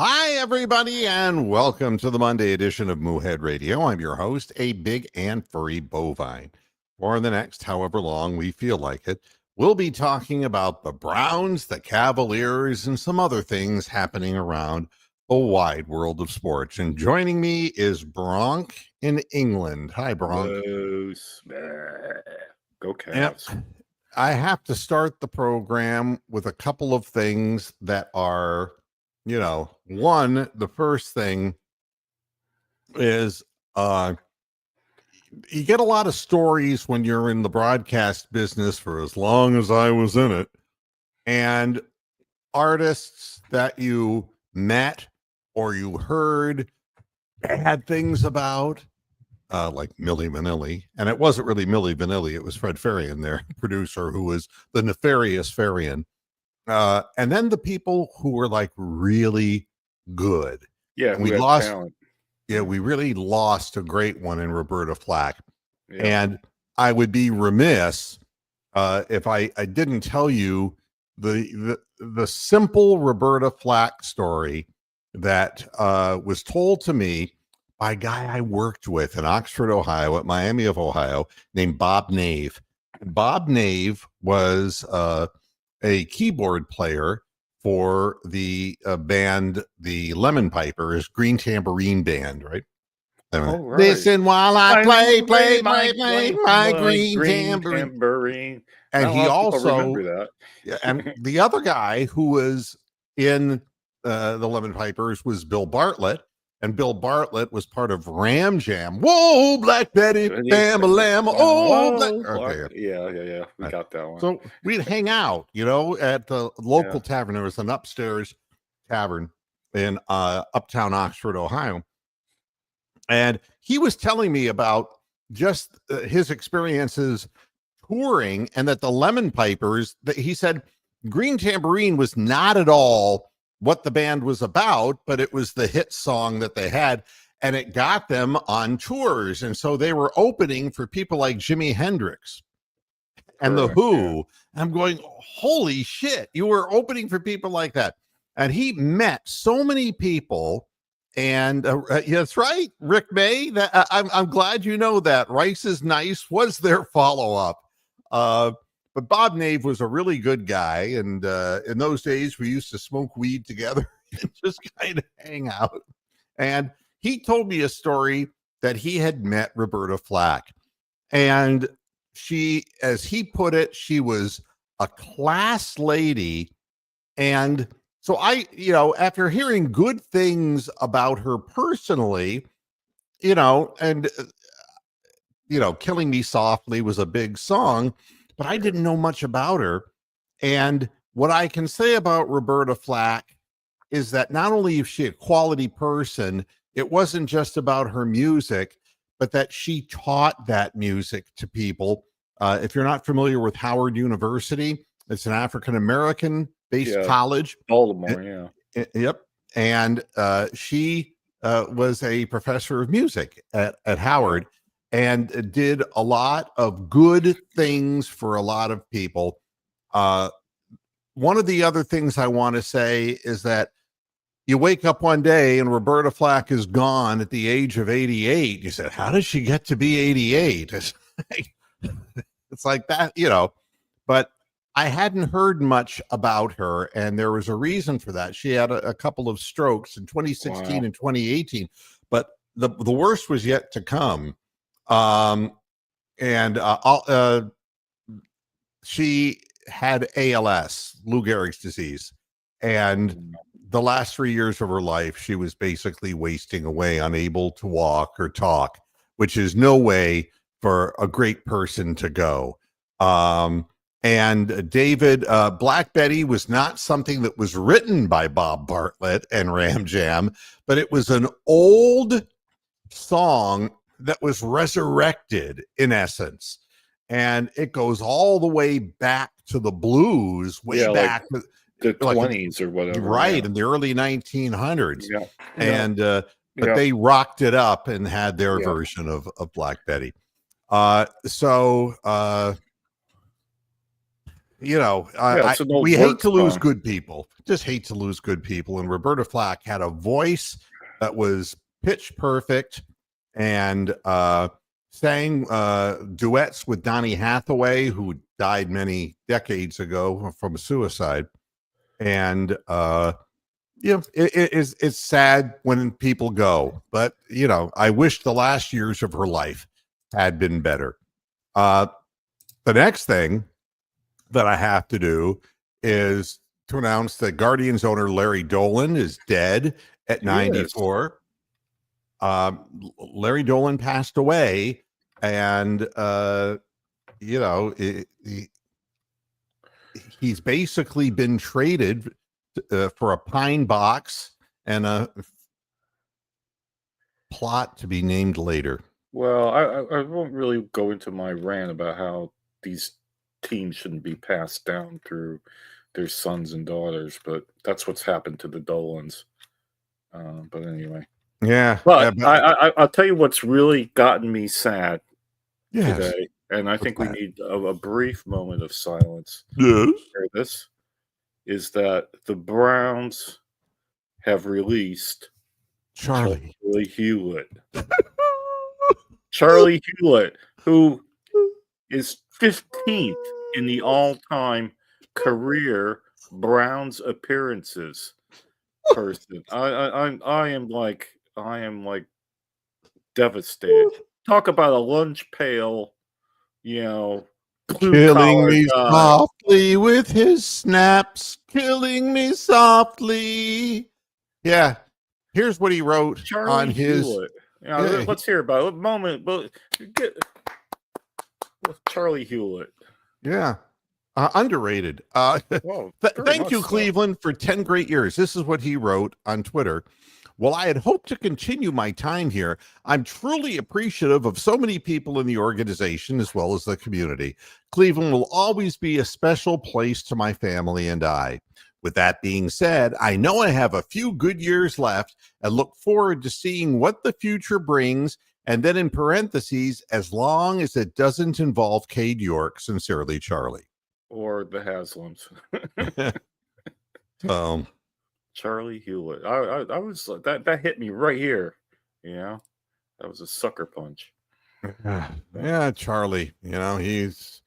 Hi, everybody, and welcome to the Monday edition of Moohead Radio. I'm your host, a big and furry bovine. For the next however long we feel like it, we'll be talking about the Browns, the Cavaliers, and some other things happening around the wide world of sports. And joining me is Bronk in England. Hi, Bronk. Go Cavs. Yep. I have to start the program with a couple of things that are, one, the first thing is you get a lot of stories when you're in the broadcast business for as long as I was in it, and artists that you met or you heard bad things about, like Milli Vanilli. And it wasn't really Milli Vanilli, it was Fred Farian, their producer, who was the nefarious Farian. And then the people who were like really good. Yeah, and we lost talent. Yeah, we really lost a great one in Roberta Flack. Yeah. And I would be remiss if I didn't tell you the simple Roberta Flack story that was told to me by a guy I worked with in Oxford, Ohio, at Miami of Ohio, named Bob Nave. Bob Nave was a keyboard player for the band, the Lemon Pipers, Green Tambourine Band, right? Right. Listen while I play my green tambourine. And he also remember that. Yeah, and the other guy who was in the Lemon Pipers was Bill Bartlett. And Bill Bartlett was part of Ram Jam. Whoa, Black Betty, bam-a-lam, oh, Black. Okay. Yeah. We got that one. So we'd hang out, at the local tavern. There was an upstairs tavern in uptown Oxford, Ohio. And he was telling me about just his experiences touring, and that the Lemon Pipers, that he said Green Tambourine was not at all what the band was about, but it was the hit song that they had, and it got them on tours. And so they were opening for people like Jimi Hendrix and the Who. Yeah. I'm going, holy shit, you were opening for people like that. And he met so many people. And that's right, Rick May. That I'm glad you know that. Rice is Nice was their follow-up. But Bob Nave was a really good guy. And in those days, we used to smoke weed together and just kind of hang out. And he told me a story that he had met Roberta Flack. And she, as he put it, she was a class lady. And so after hearing good things about her personally, and, Killing Me Softly was a big song, but I didn't know much about her. And what I can say about Roberta Flack is that not only is she a quality person, it wasn't just about her music, but that she taught that music to people. If you're not familiar with Howard University, it's an African-American based college. Baltimore, Yep. And she was a professor of music at Howard. And did a lot of good things for a lot of people. One of the other things I want to say is that you wake up one day and Roberta Flack is gone at the age of 88. You said, how does she get to be 88? It's like that, But I hadn't heard much about her, and there was a reason for that. She had a couple of strokes in 2016 and 2018, but the worst was yet to come. She had ALS, Lou Gehrig's disease, and the last 3 years of her life, she was basically wasting away, unable to walk or talk, which is no way for a great person to go. And David, Black Betty was not something that was written by Bob Bartlett and Ram Jam, but it was an old song that was resurrected in essence. And it goes all the way back to the blues, back like the 20s or whatever. Right, in the early 1900s. And but they rocked it up and had their version of Black Betty. you know, it's an old we hate to lose song. good people. Just hate to lose good people. And Roberta Flack had a voice that was pitch perfect, and sang duets with Donny Hathaway, who died many decades ago from suicide. And it's sad when people go, but I wish the last years of her life had been better. The next thing that I have to do is to announce that Guardians owner Larry Dolan is dead at 94. Larry Dolan passed away, and he's basically been traded for a pine box and a plot to be named later. Well, I won't really go into my rant about how these teams shouldn't be passed down through their sons and daughters, but that's what's happened to the Dolans. But anyway. Yeah. But I'll tell you what's really gotten me sad today, and I think we need a brief moment of silence. Yes. For this is that the Browns have released Charlie Hewlett. Charlie Hewlett, who is 15th in the all-time career Browns appearances person. I am like devastated. Talk about a lunch pail, killing me softly with his snaps, killing me softly. Yeah. Here's what he wrote on his. Hewlett. Let's hear about it. A moment, but Charlie Hewlett. Yeah. Underrated. Thank you, Cleveland, for 10 great years. This is what he wrote on Twitter. While I had hoped to continue my time here, I'm truly appreciative of so many people in the organization as well as the community. Cleveland will always be a special place to my family and I. With that being said, I know I have a few good years left and look forward to seeing what the future brings. And then in parentheses, as long as it doesn't involve Cade York, sincerely, Charlie. Or the Haslams. Charlie Hewlett. I was that hit me right here. That was a sucker punch. Yeah, Charlie. He's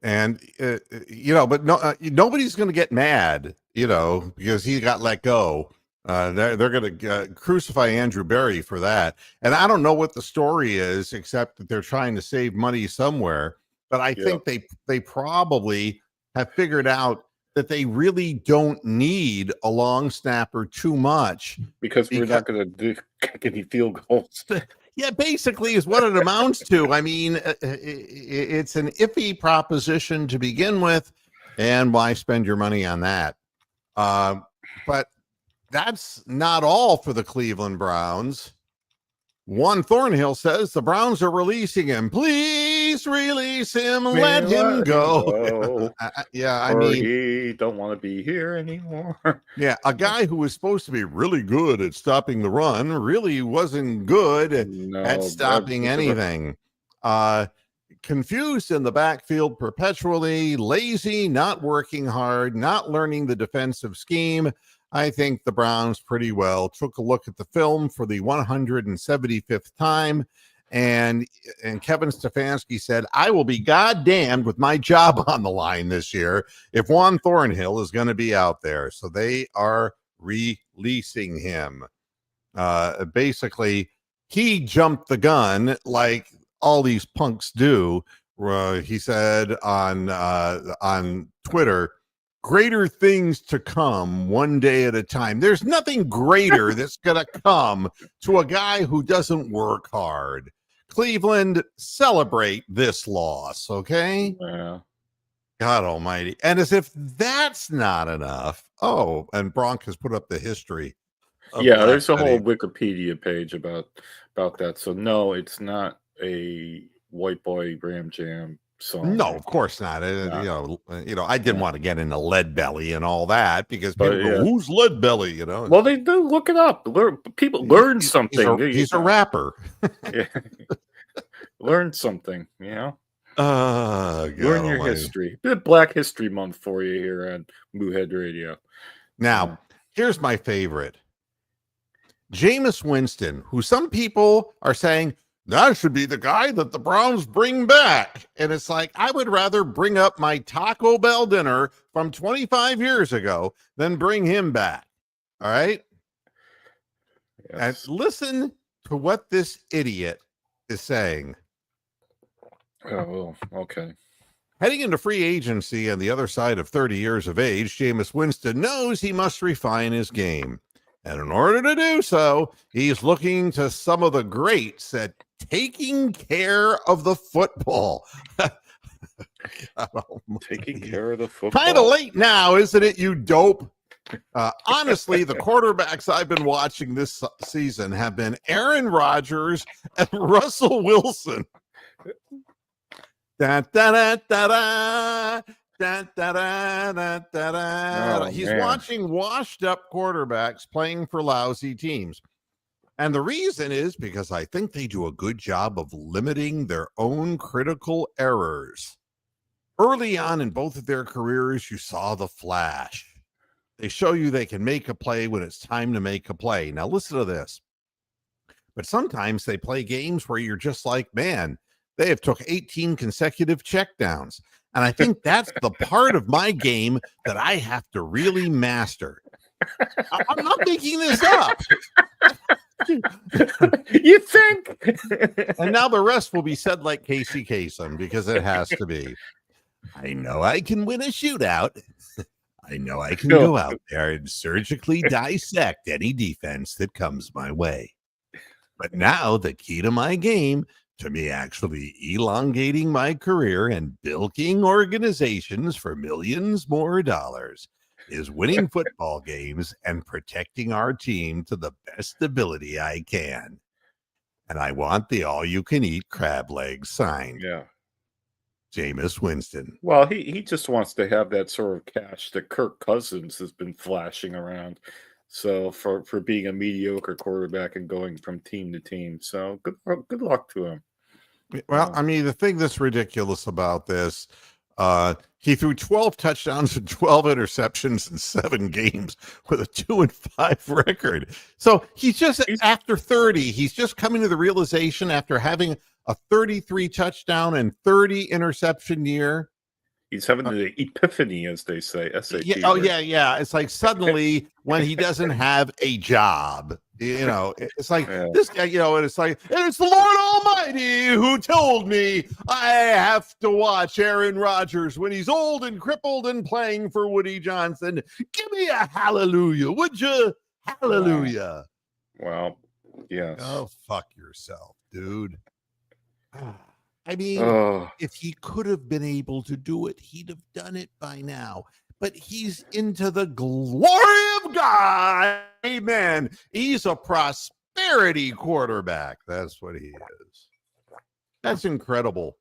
but nobody's going to get mad. Because he got let go. They're going to crucify Andrew Berry for that. And I don't know what the story is, except that they're trying to save money somewhere. But I think they probably have figured out that they really don't need a long snapper too much. Because we're not going to do any field goals. Yeah, basically is what it amounts to. I mean, it's an iffy proposition to begin with. And why spend your money on that? But that's not all for the Cleveland Browns. Juan Thornhill says the Browns are releasing him. Please release him. Let him go. I mean, he don't want to be here anymore. Yeah, a guy who was supposed to be really good at stopping the run really wasn't good at stopping anything. Confused in the backfield perpetually, lazy, not working hard, not learning the defensive scheme. I think the Browns pretty well took a look at the film for the 175th time, and Kevin Stefanski said, I will be goddamned with my job on the line this year if Juan Thornhill is going to be out there. So they are releasing him. Basically, he jumped the gun like all these punks do. He said on Twitter, greater things to come one day at a time. There's nothing greater that's going to come to a guy who doesn't work hard. Cleveland, celebrate this loss, okay? Yeah. God almighty. And as if that's not enough. Oh, and Bronk has put up the history. Yeah, there's a whole Wikipedia page about that. So no, it's not a White Boy Ram Jam song. No, of course not. I didn't want to get into Lead Belly and all that because people go, who's Lead Belly? Well, they do look it up. People learn something. He's a rapper. Learn something. God Learn your almighty. history. Bit of Black History Month for you here on Moohead Radio. Now, here's my favorite. Jameis Winston, who some people are saying that should be the guy that the Browns bring back. And it's like, I would rather bring up my Taco Bell dinner from 25 years ago than bring him back. All right. Yes. And listen to what this idiot is saying. Oh, okay. Heading into free agency on the other side of 30 years of age, Jameis Winston knows he must refine his game. And in order to do so, he's looking to some of the greats at taking care of the football. Taking care of the football. Kind of late now, isn't it, you dope? Honestly, the quarterbacks I've been watching this season have been Aaron Rodgers and Russell Wilson. Da, da, da, da, da. Da, da, da, da, da, da. Oh, He's man. watching washed up quarterbacks playing for lousy teams. And the reason is because I think they do a good job of limiting their own critical errors. Early on in both of their careers, you saw the flash. They show you they can make a play when it's time to make a play. Now listen to this. But sometimes they play games where you're just like, man, they have took 18 consecutive checkdowns. And I think that's the part of my game that I have to really master. I'm not making this up. You think? And now the rest will be said like Casey Kasem because it has to be. I know I can win a shootout. I know I can go out there and surgically dissect any defense that comes my way. But now the key to my game, to me actually elongating my career and bilking organizations for millions more dollars, is winning football games and protecting our team to the best ability I can. And I want the all-you-can-eat crab legs signed. Yeah. Jameis Winston. Well, he just wants to have that sort of cash that Kirk Cousins has been flashing around. So for being a mediocre quarterback and going from team to team. So good luck to him. Well, I mean, the thing that's ridiculous about this, he threw 12 touchdowns and 12 interceptions in 7 games with a 2-5 record. So he's after 30, he's just coming to the realization after having a 33 touchdown and 30 interception year. He's having the epiphany, as they say. SAT. Yeah, oh, yeah. It's like suddenly when he doesn't have a job, it's like this guy, and it's like, and it's the Lord Almighty who told me I have to watch Aaron Rodgers when he's old and crippled and playing for Woody Johnson. Give me a hallelujah, would you? Hallelujah. Well, yes. Oh, fuck yourself, dude. I mean, if he could have been able to do it, he'd have done it by now. But he's into the glory of God. Amen. He's a prosperity quarterback. That's what he is. That's incredible.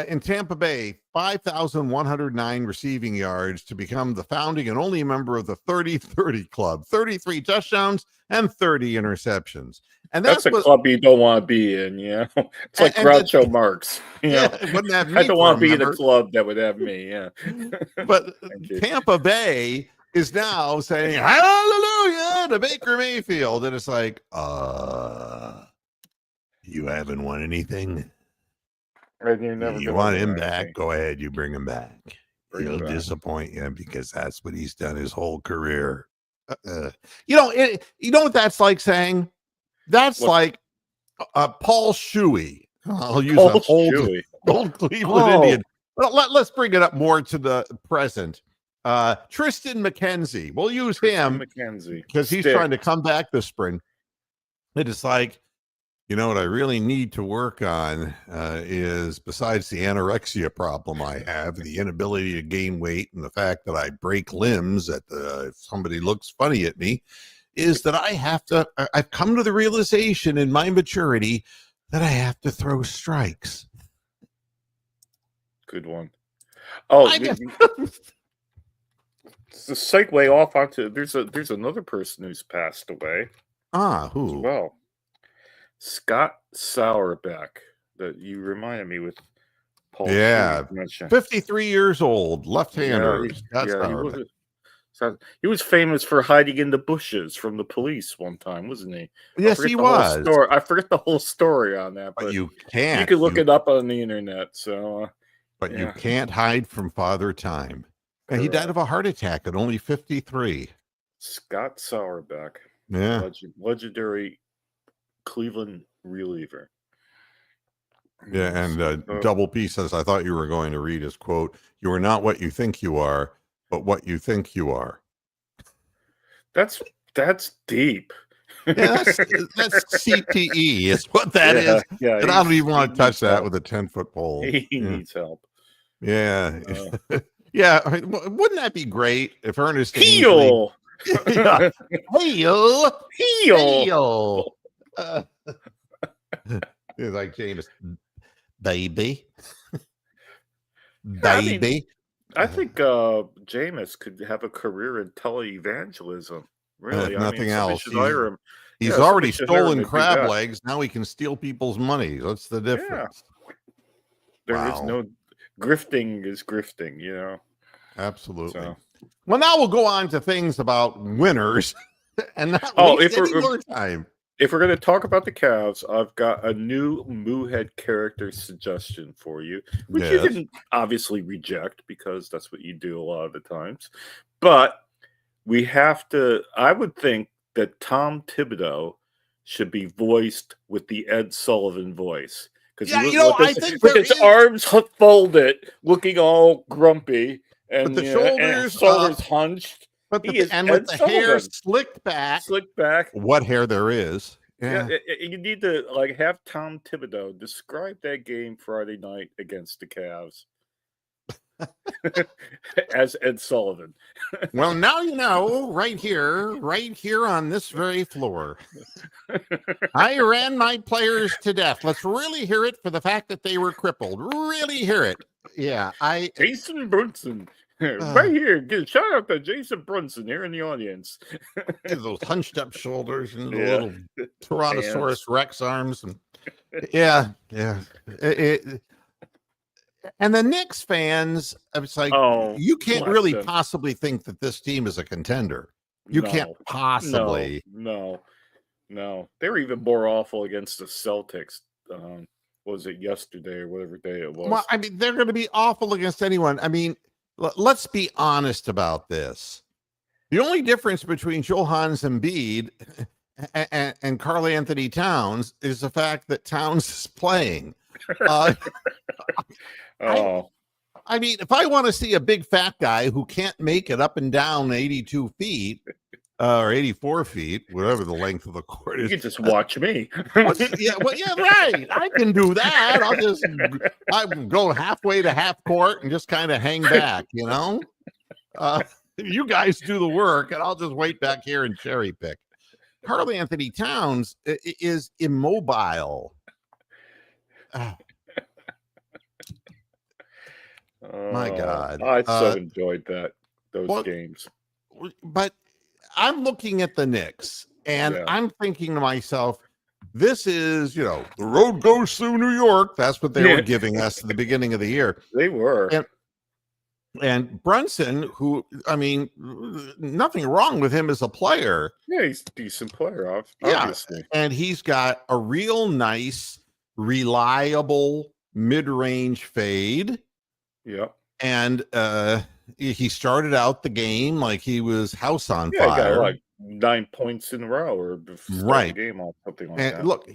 In Tampa Bay, 5,109 receiving yards to become the founding and only member of the 30-30 club. 33 touchdowns and 30 interceptions. And that's a club you don't want to be in, It's like Groucho Marx. Wouldn't have me I don't want to be in a club that would have me, But Tampa Bay is now saying hallelujah to Baker Mayfield. And it's like, you haven't won anything. You want him back? Go ahead, you bring him back. He'll disappoint you because that's what he's done his whole career. You know what that's like saying? That's like Paul Shuey. I'll use an old Cleveland Indian. Well, let's bring it up more to the present. Tristan McKenzie. We'll use him because he's trying to come back this spring. It is like, what I really need to work on is, besides the anorexia problem I have, the inability to gain weight and the fact that I break limbs if somebody looks funny at me, is that I've come to the realization in my maturity that I have to throw strikes. Good one. Oh, it's a segue off onto there's another person who's passed away. Who? Well, Scott Sauerbeck, that you reminded me with Paul Yeah. Sheedy mentioned. 53 years old, Yeah, left-hander. he, Scott yeah, Sauerbeck. he was famous for hiding in the bushes from the police one time, wasn't he? Yes, he The whole was. story. I forget the whole story on that, But but you you can't. can look it up on the internet. So, But you yeah, can't hide from Father Time. And he died of a heart attack at only 53. Scott Sauerbeck, Yeah. legendary Cleveland reliever. Yeah. And Double P says, I thought you were going to read his quote. You are not what you think you are, but what you think you are. That's deep. Yeah, that's CTE is what that is. Yeah, And I don't even want to touch that with a 10-foot pole. He needs help. Yeah. Yeah. I mean, wouldn't that be great if Ernest Ainsley... Heel! Yeah. Heel! Heel! It's like James, baby. I mean, Baby. I think Jameis could have a career in televangelism. Really, If nothing else, should hire him. he's Yeah, already somebody should hire him stolen to do crab that. legs. Now he can steal people's money. That's the difference. There is Wow. no grifting is grifting, you know. Absolutely. So, Well, now we'll go on to things about winners and not waste any more time. If we're going to talk about the Cavs, I've got a new Moohead character suggestion for you, which you can obviously reject because that's what you do a lot of the times. But we have to, I would think that Tom Thibodeau should be voiced with the Ed Sullivan voice. Because I think with his arms folded, looking all grumpy, and the shoulders hunched. With the hair slicked back. What hair there is. Yeah. You need to have Tom Thibodeau describe that game Friday night against the Cavs as Ed Sullivan. Well, now you know, right here on this very floor. I ran my players to death. Let's really hear it for the fact that they were crippled. Really hear it. Yeah, Jason Brunson. Right here, give a shout out to Jason Brunson here in the audience. Those hunched up shoulders and the little Tyrannosaurus Rex arms, and and the Knicks fans, it's like you can't really possibly think that this team is a contender. You can't possibly. No. They were even more awful against the Celtics. Was it yesterday or whatever day it was? Well, I mean, they're going to be awful against anyone. I mean, let's be honest about this. The only difference between Johannes Embiid and Karl Anthony Towns is the fact that Towns is playing. I mean, if I want to see a big fat guy who can't make it up and down 82 feet or 84 feet, whatever the length of the court is, you can just watch me. Right. I can do that. I go halfway to half court and just kind of hang back, you know. You guys do the work, and I'll just wait back here and cherry pick. Karl Anthony Towns is immobile. My God. I so enjoyed those games. But I'm looking at the Knicks, and I'm thinking to myself, this is, the road goes through New York. That's what they were giving us at the beginning of the year. They were. And Brunson, who, I mean, nothing wrong with him as a player. Yeah, he's a decent player, obviously. Yeah, and he's got a real nice, reliable mid-range fade. Yeah. And he started out the game like he was house on fire. He got like 9 points in a row or the game off, something like that. Look,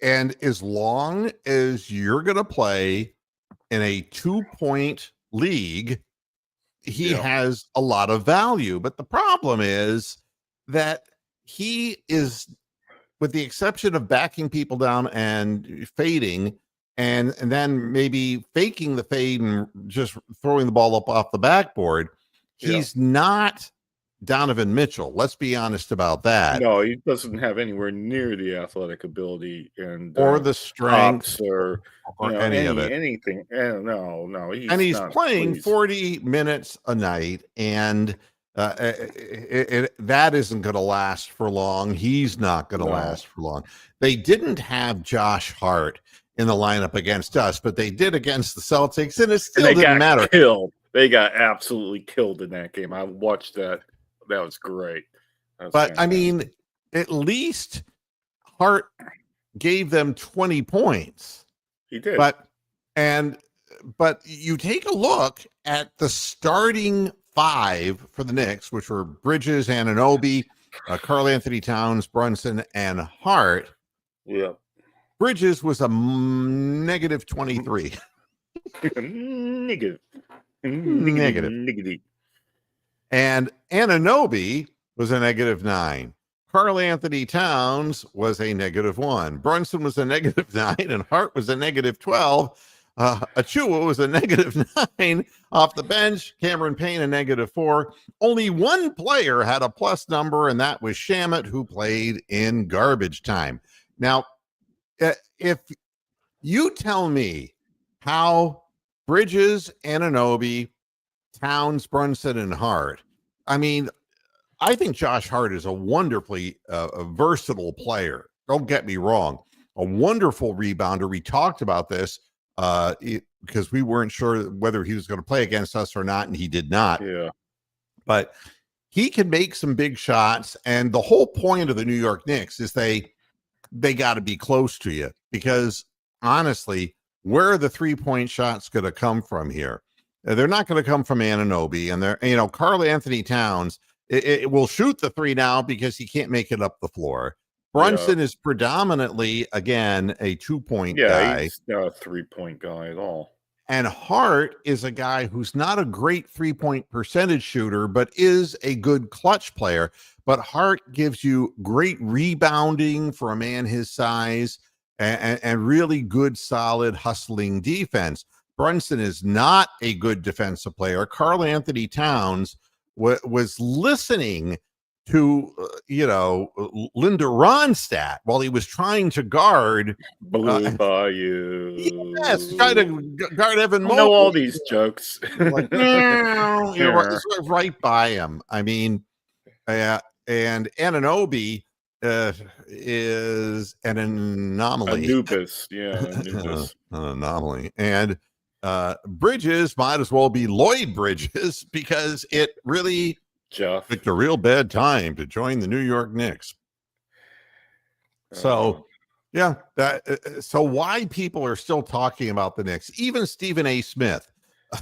and as long as you're going to play in a 2-point league, he has a lot of value. But the problem is that he is, with the exception of backing people down and fading, and then maybe faking the fade and just throwing the ball up off the backboard, he's not Donovan Mitchell. Let's be honest about that. No, he doesn't have anywhere near the athletic ability or the strength or any of it. Anything. No. He's playing 40 minutes a night, and that isn't going to last for long. He's not going to last for long. They didn't have Josh Hart in the lineup against us, but they did against the Celtics, and it still And they didn't got matter. killed. They got absolutely killed in that game. I watched that. That was great. But fantastic. I mean, at least Hart gave them 20 points. He did. But you take a look at the starting five for the Knicks, which were Bridges, Anunoby, Karl-Anthony Towns, Brunson, and Hart. Yeah. Bridges was a negative 23. Negative. And Anunoby was a negative 9. Karl-Anthony Towns was a negative 1. Brunson was a negative 9, and Hart was a negative 12. Achua was a negative 9 off the bench. Cameron Payne a negative 4. Only one player had a plus number, and that was Shamet, who played in garbage time. Now, if you tell me how Bridges, Anunoby, Towns, Brunson, and Hart, I mean, I think Josh Hart is a wonderfully a versatile player. Don't get me wrong. A wonderful rebounder. We talked about this because we weren't sure whether he was going to play against us or not, and he did not. Yeah. But he can make some big shots, and the whole point of the New York Knicks is they got to be close to you, because honestly, where are the 3-point shots going to come from here? They're not going to come from Anunoby, and they're, Karl-Anthony Towns, it will shoot the 3 now because he can't make it up the floor. Brunson is predominantly, again, a 2-point guy. He's not a 3-point guy at all. And Hart is a guy who's not a great 3-point percentage shooter, but is a good clutch player. But Hart gives you great rebounding for a man his size and really good, solid, hustling defense. Brunson is not a good defensive player. Karl-Anthony Towns was listening to, Linda Ronstadt while he was trying to guard Blue Bayou. Yes, trying to guard Evan Mobley. I know all these jokes. Like, right by him. I mean, and Anunoby is an anomaly. Anubis, Anubis. An anomaly. And Bridges might as well be Lloyd Bridges, because it really picked a real bad time to join the New York Knicks. So, so why people are still talking about the Knicks? Even Stephen A. Smith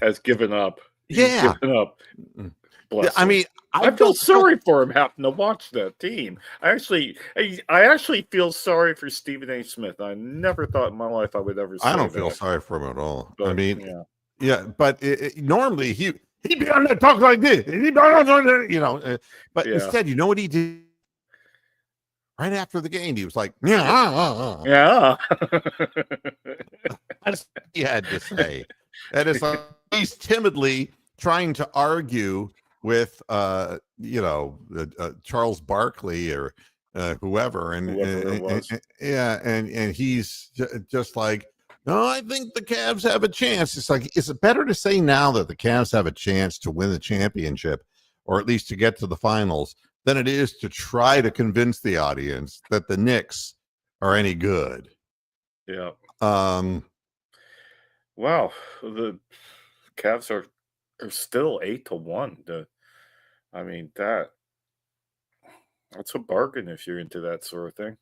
has given up. Given up. I mean, I feel sorry for him having to watch that team. I actually feel sorry for Stephen A. Smith. I never thought in my life I would ever say I don't feel sorry for him at all. But, I mean, but normally he'd be on that talk like this. He'd be on that, but instead, you know what he did? Right after the game, he was like, yeah. That's what he had to say. And it's like he's timidly trying to argue with Charles Barkley or whoever, and he's just like, no, I think the Cavs have a chance. It's like, is it better to say now that the Cavs have a chance to win the championship, or at least to get to the finals, than it is to try to convince the audience that the Knicks are any good? Yeah. Wow, the Cavs are still 8-1. I mean, that's a bargain if you're into that sort of thing.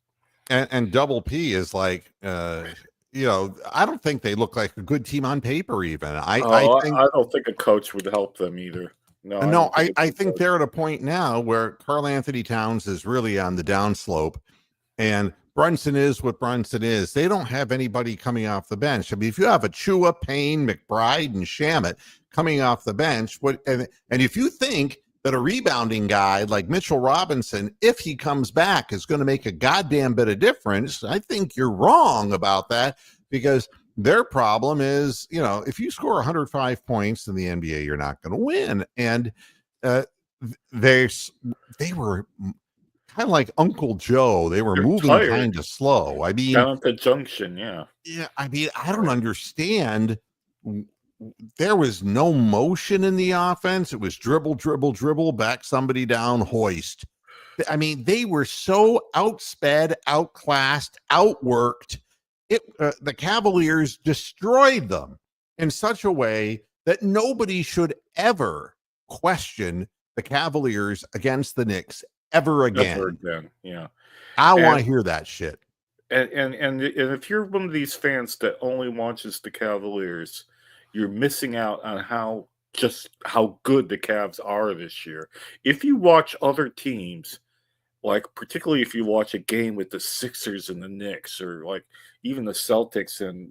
And Double P is like, I don't think they look like a good team on paper. Even I don't think a coach would help them either. No, I think they're at a point now where Karl-Anthony Towns is really on the downslope, and Brunson is what Brunson is. They don't have anybody coming off the bench. I mean, if you have Achua, Payne, McBride, and Shamet coming off the bench, and if you think that a rebounding guy like Mitchell Robinson, if he comes back, is going to make a goddamn bit of difference, I think you're wrong about that, because their problem is, if you score 105 points in the NBA, you're not going to win. And they were kind of like Uncle Joe. They were moving kind of slow. I mean, down at the junction, yeah. I mean, I don't understand. There was no motion in the offense. It was dribble, dribble, dribble, back somebody down, hoist. I mean, they were so outsped, outclassed, outworked the Cavaliers destroyed them in such a way that nobody should ever question the Cavaliers against the Knicks ever again. Ever again, yeah. I want to hear that shit. And if you're one of these fans that only watches the Cavaliers, you're missing out on how good the Cavs are this year. If you watch other teams, like particularly if you watch a game with the Sixers and the Knicks, or like even the Celtics and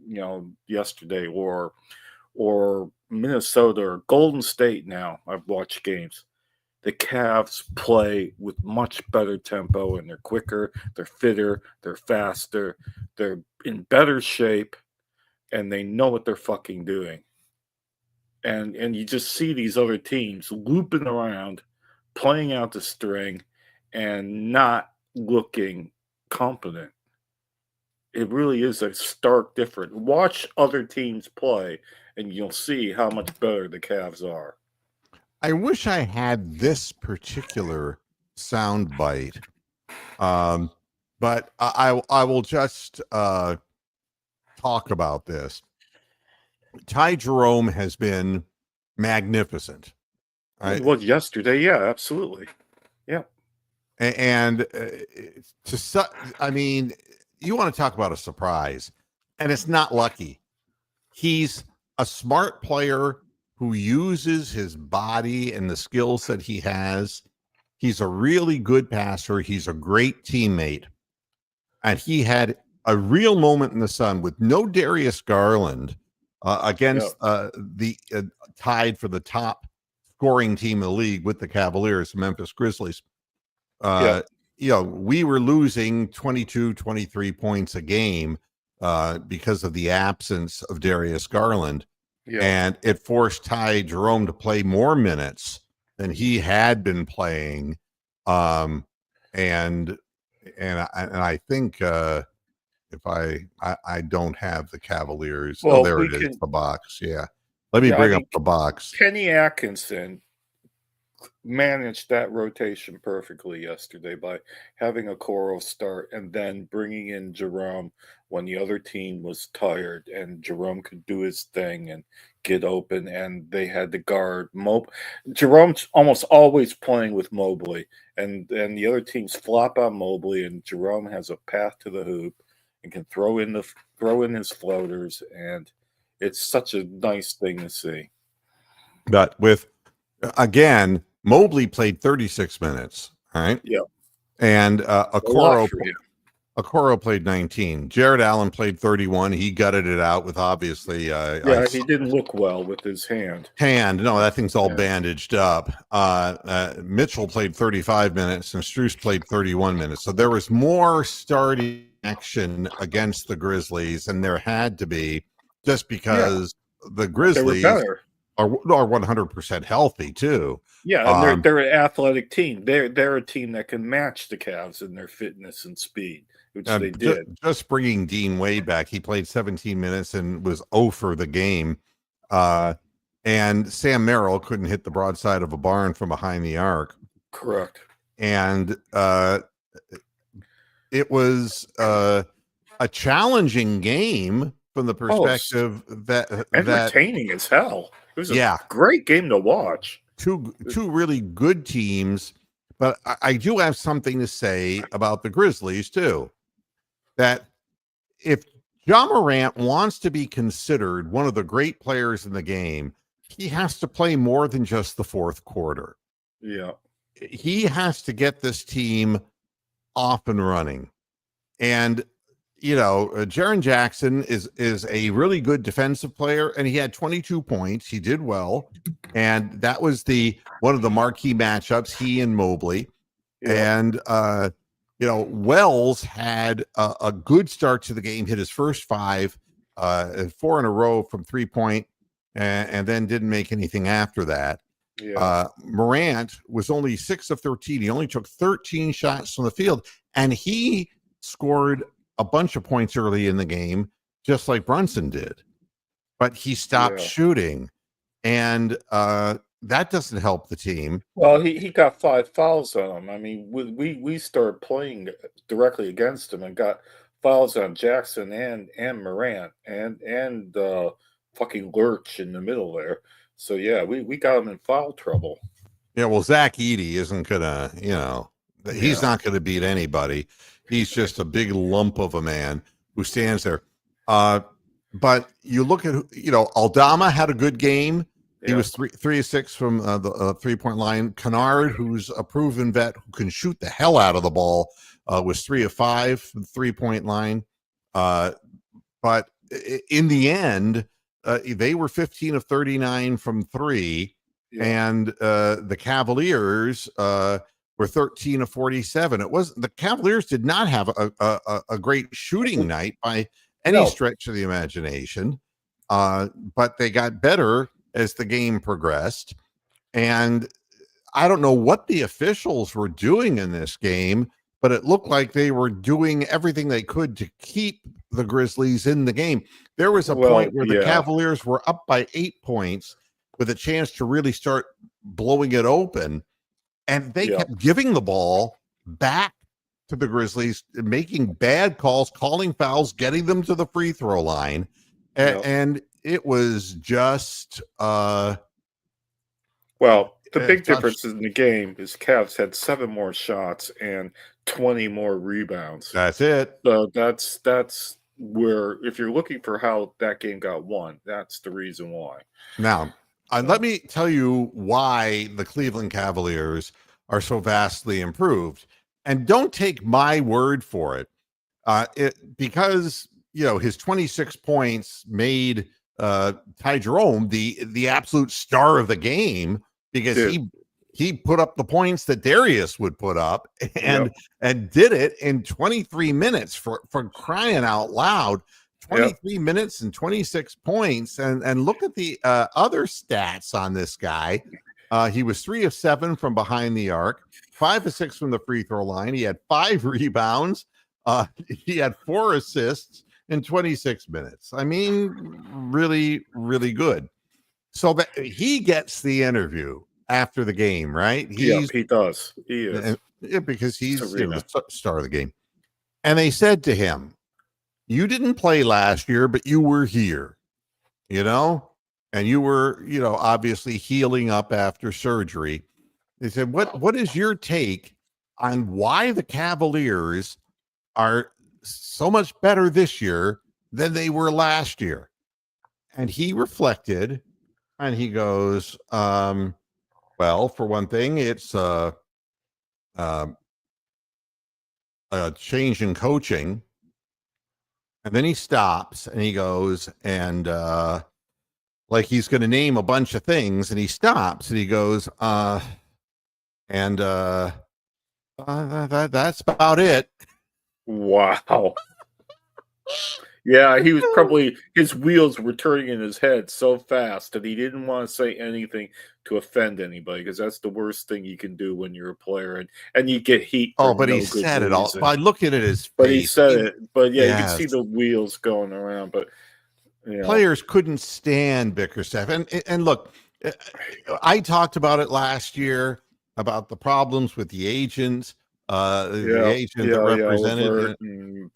yesterday, or Minnesota or Golden State, now I've watched games. The Cavs play with much better tempo, and they're quicker, they're fitter, they're faster, they're in better shape, and they know what they're fucking doing. And you just see these other teams looping around, playing out the string, and not looking competent. It really is a stark difference. Watch other teams play, and you'll see how much better the Cavs are. I wish I had this particular sound bite, but I will just talk about this. Ty Jerome has been magnificent. Right? Well, yesterday, yeah, absolutely, yeah. And I mean, you want to talk about a surprise, and it's not lucky. He's a smart player who uses his body and the skills that he has. He's a really good passer. He's a great teammate. And he had a real moment in the sun with no Darius Garland against the tied for the top scoring team in the league with the Cavaliers, Memphis Grizzlies. We were losing 22, 23 points a game because of the absence of Darius Garland. Yeah. And it forced Ty Jerome to play more minutes than he had been playing. And I think if I don't have the Cavaliers. Well, there it is, the box. Yeah. Let me bring up the box. Kenny Atkinson managed that rotation perfectly yesterday by having Okoro start and then bringing in Jerome when the other team was tired, and Jerome could do his thing and get open, and they had to guard Jerome's almost always playing with Mobley, and the other teams flop on Mobley, and Jerome has a path to the hoop and can throw in his floaters, and it's such a nice thing to see. But with again, Mobley played 36 minutes, all right? Yeah. And Okoro played 19. Jared Allen played 31. He gutted it out with obviously he didn't look well with his hand. No, that thing's all bandaged up. Mitchell played 35 minutes and Strus played 31 minutes. So there was more starting action against the Grizzlies, and there had to be, just because the Grizzlies are 100% healthy too. Yeah, and they're an athletic team. They're a team that can match the Cavs in their fitness and speed, which they did. Just bringing Dean Wade back, he played 17 minutes and was 0 for the game. And Sam Merrill couldn't hit the broadside of a barn from behind the arc. Correct. And it was a challenging game from the perspective that entertaining as hell. It was a great game to watch. Two really good teams, but I do have something to say about the Grizzlies too. That if Ja Morant wants to be considered one of the great players in the game, he has to play more than just the fourth quarter. Yeah. He has to get this team off and running. And Jaren Jackson is a really good defensive player, and he had 22 points. He did well, and that was one of the marquee matchups, he and Mobley. Yeah. And Wells had a good start to the game, hit his first 5, 4 in a row from 3-point, and then didn't make anything after that. Yeah. Morant was only 6 of 13. He only took 13 shots from the field, and he scored a bunch of points early in the game, just like Brunson did, but he stopped shooting, and that doesn't help the team. Well, he got 5 fouls on him. I mean, we started playing directly against him and got fouls on Jackson and Morant and fucking Lurch in the middle there. So yeah, we got him in foul trouble. Yeah, well, Zach Edey isn't gonna, he's Yeah. not gonna beat anybody. He's just a big lump of a man who stands there. But you look at, Aldama had a good game. He Yeah. was 3 of 6 from the 3-point line. Kennard, who's a proven vet who can shoot the hell out of the ball, was 3 of 5 from the 3-point line. But in the end, they were 15 of 39 from 3. Yeah. And the Cavaliers were 13 of 47. The Cavaliers did not have a great shooting night by any stretch of the imagination, but they got better as the game progressed. And I don't know what the officials were doing in this game, but it looked like they were doing everything they could to keep the Grizzlies in the game. There was a point where the Cavaliers were up by 8 points with a chance to really start blowing it open. And they kept giving the ball back to the Grizzlies, making bad calls, calling fouls, getting them to the free throw line. And it was just... the big difference in the game is Cavs had 7 more shots and 20 more rebounds. That's it. So that's where, if you're looking for how that game got won, that's the reason why. Now, let me tell you why the Cleveland Cavaliers are so vastly improved. And don't take my word for it. Because, his 26 points made Ty Jerome the absolute star of the game, because he put up the points that Darius would put up and did it in 23 minutes for crying out loud. 23 minutes and 26 points. And look at the other stats on this guy. He was 3 of 7 from behind the arc, 5 of 6 from the free throw line. He had 5 rebounds. He had 4 assists in 26 minutes. I mean, really, really good. So that he gets the interview after the game, right? He does. He is. Because he's the star of the game. And they said to him, "You didn't play last year, but you were here, and you were, obviously healing up after surgery." They said, what is your take on why the Cavaliers are so much better this year than they were last year? And he reflected and he goes, well, for one thing, it's a change in coaching. And then he stops and he goes and like he's going to name a bunch of things, and he stops and he goes, that's about it. Wow. Yeah, he was probably, his wheels were turning in his head so fast that he didn't want to say anything to offend anybody, because that's the worst thing you can do when you're a player, and you get heat. But he said it all by looking at his face. But he said it. But you can see the wheels going around. But players couldn't stand Bickerstaff. And look, I talked about it last year about the problems with the agents. The agent that represented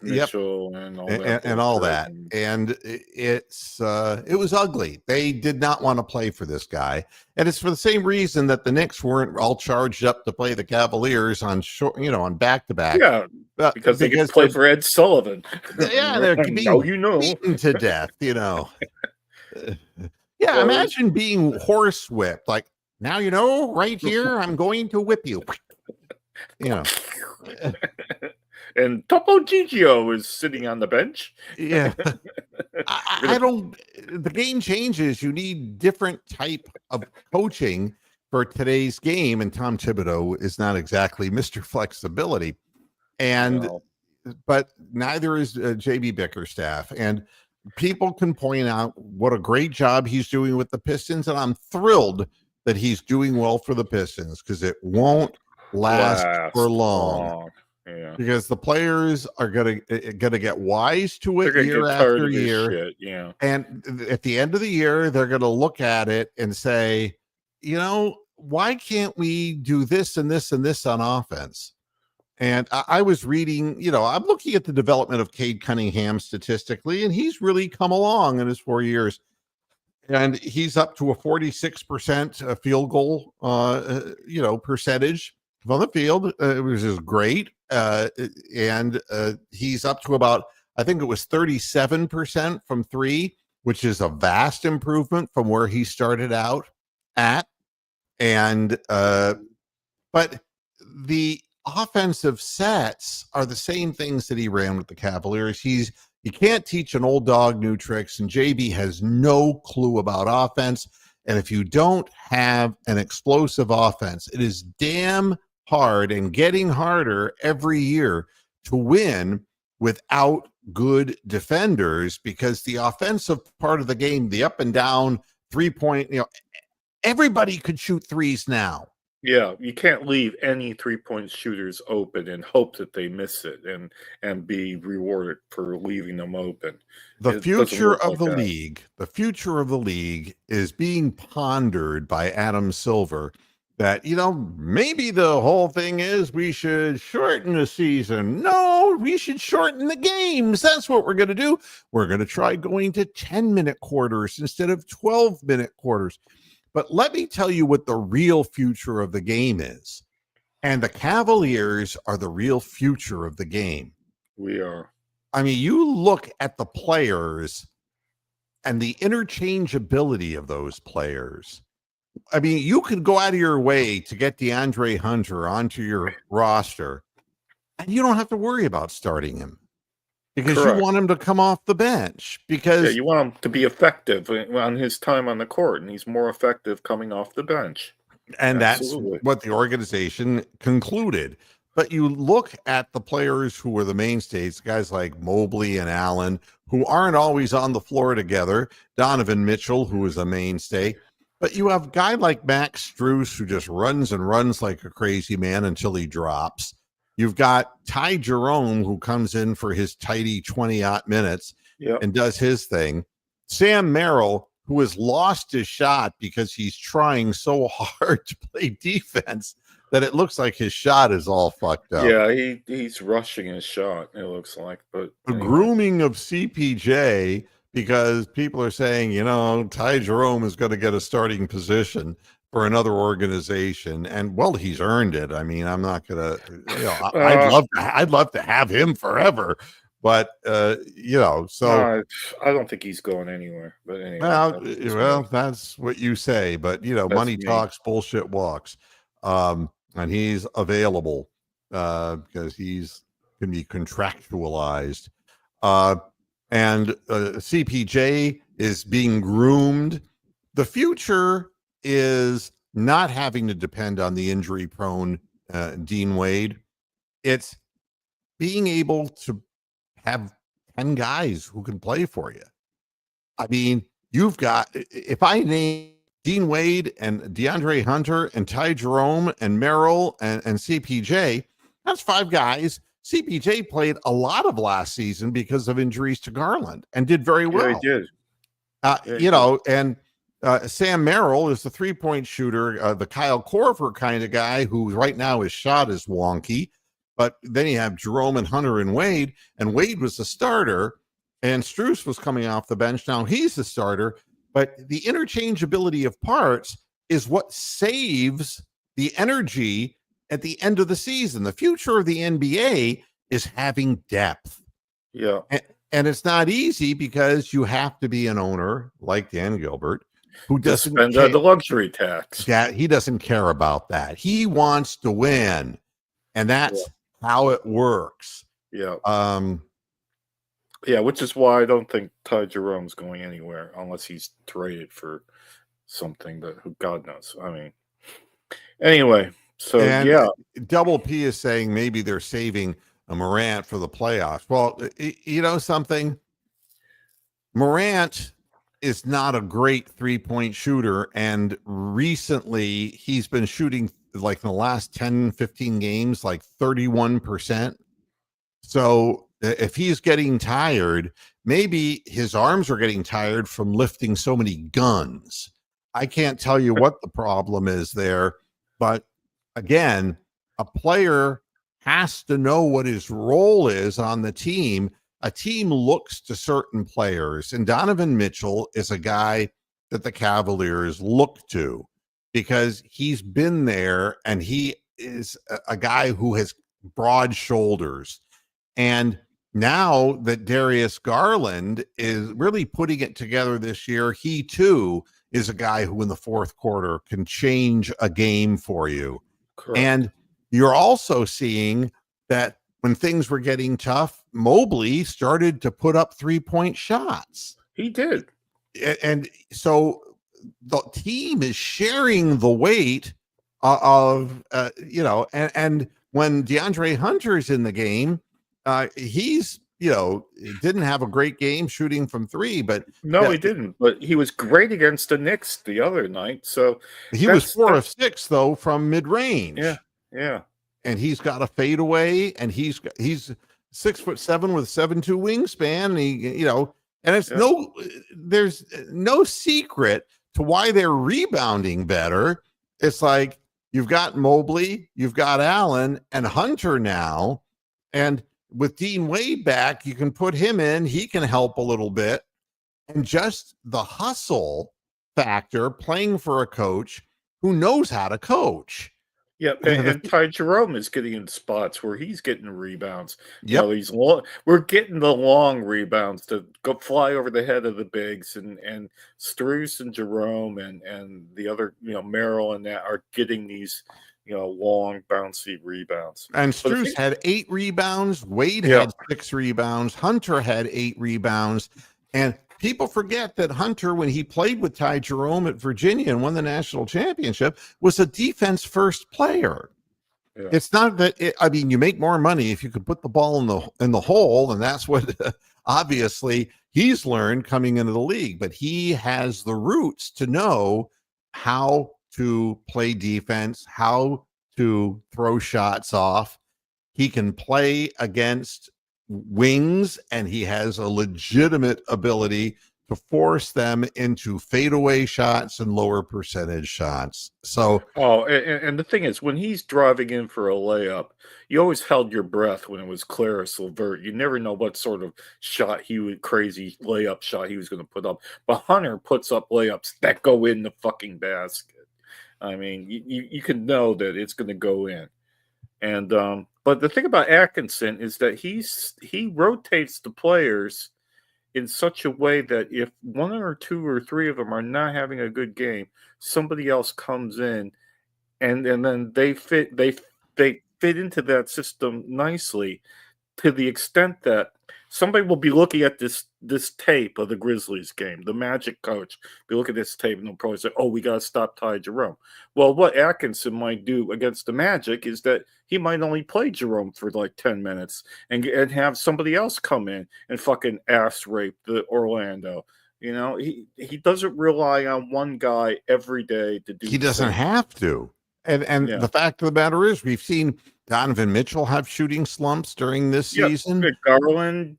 Mitchell and all that, and it was ugly. They did not want to play for this guy, and it's for the same reason that the Knicks weren't all charged up to play the Cavaliers on on back-to-back. Because they could play for Ed Sullivan. They're being beaten to death. Imagine being horsewhipped. Like, now right here, I'm going to whip you. And Topo Gigio is sitting on the bench. I don't. The game changes. You need different type of coaching for today's game, and Tom Thibodeau is not exactly Mr. Flexibility, but neither is JB Bickerstaff. And people can point out what a great job he's doing with the Pistons, and I'm thrilled that he's doing well for the Pistons, because it won't last for long. Because the players are gonna get wise to it year after year. And at the end of the year, they're gonna look at it and say, why can't we do this and this and this on offense? And I was reading, I'm looking at the development of Cade Cunningham statistically, and he's really come along in his 4 years. And he's up to a 46% field goal, percentage on the field, which is great. And he's up to about, I think it was 37% from three, which is a vast improvement from where he started out at. And, but the offensive sets are the same things that he ran with the Cavaliers. You can't teach an old dog new tricks, and JB has no clue about offense. And if you don't have an explosive offense, it is damn hard and getting harder every year to win without good defenders, because the offensive part of the game, the up and down 3-point, everybody could shoot threes now. Yeah, you can't leave any 3-point shooters open and hope that they miss it and be rewarded for leaving them open. The future of the league is being pondered by Adam Silver, that, maybe the whole thing is we should shorten the season. No, we should shorten the games. That's what we're going to do. We're going to try going to 10-minute quarters instead of 12-minute quarters. But let me tell you what the real future of the game is. And the Cavaliers are the real future of the game. We are. I mean, you look at the players and the interchangeability of those players. I mean, you could go out of your way to get DeAndre Hunter onto your roster, and you don't have to worry about starting him. Because Correct. You want him to come off the bench, because you want him to be effective on his time on the court, and he's more effective coming off the bench. And Absolutely. That's what the organization concluded. But you look at the players who were the mainstays, guys like Mobley and Allen, who aren't always on the floor together, Donovan Mitchell, who is a mainstay. But you have a guy like Max Strus, who just runs and runs like a crazy man until he drops. You've got Ty Jerome, who comes in for his tidy 20-odd minutes and does his thing. Sam Merrill, who has lost his shot because he's trying so hard to play defense that it looks like his shot is all fucked up. Yeah, he's rushing his shot, it looks like. But the grooming of CPJ, because people are saying, Ty Jerome is going to get a starting position for another organization, and well, he's earned it. I mean, I'm not gonna, I'd love to have him forever, but so I don't think he's going anywhere. But anyway, well, that's what you say. But money talks, bullshit walks, and he's available because he's can be contractualized, and CPJ is being groomed. The future is not having to depend on the injury-prone Dean Wade. It's being able to have 10 guys who can play for you. I mean, you've got, if I name Dean Wade and DeAndre Hunter and Ty Jerome and Merrill and CPJ, that's 5 guys. CPJ played a lot of last season because of injuries to Garland and did very well. Yeah, he did. And Sam Merrill is the 3-point shooter, the Kyle Korver kind of guy who right now his shot is wonky. But then you have Jerome and Hunter and Wade was the starter, and Strus was coming off the bench. Now he's the starter, but the interchangeability of parts is what saves the energy at the end of the season. The future of the NBA is having depth. Yeah. And it's not easy because you have to be an owner like Dan Gilbert, who doesn't spend the luxury tax. Yeah, he doesn't care about that. He wants to win, and that's how it works. Yeah. Which is why I don't think Ty Jerome's going anywhere unless he's traded for something, but who God knows. I mean, anyway, so Double P is saying maybe they're saving a Morant for the playoffs. Well, something, Morant is not a great 3-point shooter, and recently he's been shooting like in the last 10 15 games like 31%. So if he's getting tired, maybe his arms are getting tired from lifting so many guns. I can't tell you what the problem is there, but again, a player has to know what his role is on the team. A team looks to certain players, and Donovan Mitchell is a guy that the Cavaliers look to because he's been there and he is a guy who has broad shoulders. And now that Darius Garland is really putting it together this year, he too is a guy who in the fourth quarter can change a game for you. Correct. And you're also seeing that when things were getting tough, Mobley started to put up 3-point shots. He did. And so the team is sharing the weight of, and when DeAndre Hunter's in the game, he's, didn't have a great game shooting from three, but no, he didn't. But he was great against the Knicks the other night. So he was 4 of 6 though from mid range. Yeah. And he's got a fadeaway, and he's 6'7" with 7'2" wingspan. And he, and it's there's no secret to why they're rebounding better. It's like you've got Mobley, you've got Allen and Hunter now, and with Dean Wade back, you can put him in. He can help a little bit, and just the hustle factor, playing for a coach who knows how to coach. Yeah, and Ty Jerome is getting in spots where he's getting rebounds. Yep. These we're getting the long rebounds to go fly over the head of the bigs, and Strus and Jerome and the other, Merrill and that are getting these, long bouncy rebounds. And Strus had 8 rebounds. Wade had 6 rebounds. Hunter had 8 rebounds. And people forget that Hunter, when he played with Ty Jerome at Virginia and won the national championship, was a defense first player. Yeah. It's not that you make more money if you could put the ball in the hole, and that's what obviously he's learned coming into the league. But he has the roots to know how to play defense, how to throw shots off. He can play against wings, and he has a legitimate ability to force them into fadeaway shots and lower percentage shots. So, and the thing is, when he's driving in for a layup, you always held your breath when it was Caris LeVert. You never know what sort of crazy layup shot he was going to put up. But Hunter puts up layups that go in the fucking basket. I mean, you can know that it's going to go in. And but the thing about Atkinson is that he rotates the players in such a way that if 1 or 2 or 3 of them are not having a good game, somebody else comes in, and then they fit into that system nicely, to the extent that somebody will be looking at this tape of the Grizzlies game. The Magic coach be looking at this tape, and they'll probably say, "Oh, we got to stop Ty Jerome." Well, what Atkinson might do against the Magic is that he might only play Jerome for like 10 minutes and have somebody else come in and fucking ass rape the Orlando. He doesn't rely on one guy every day to do. He doesn't have to. And the fact of the matter is, we've seen Donovan Mitchell have shooting slumps during this season. Garland,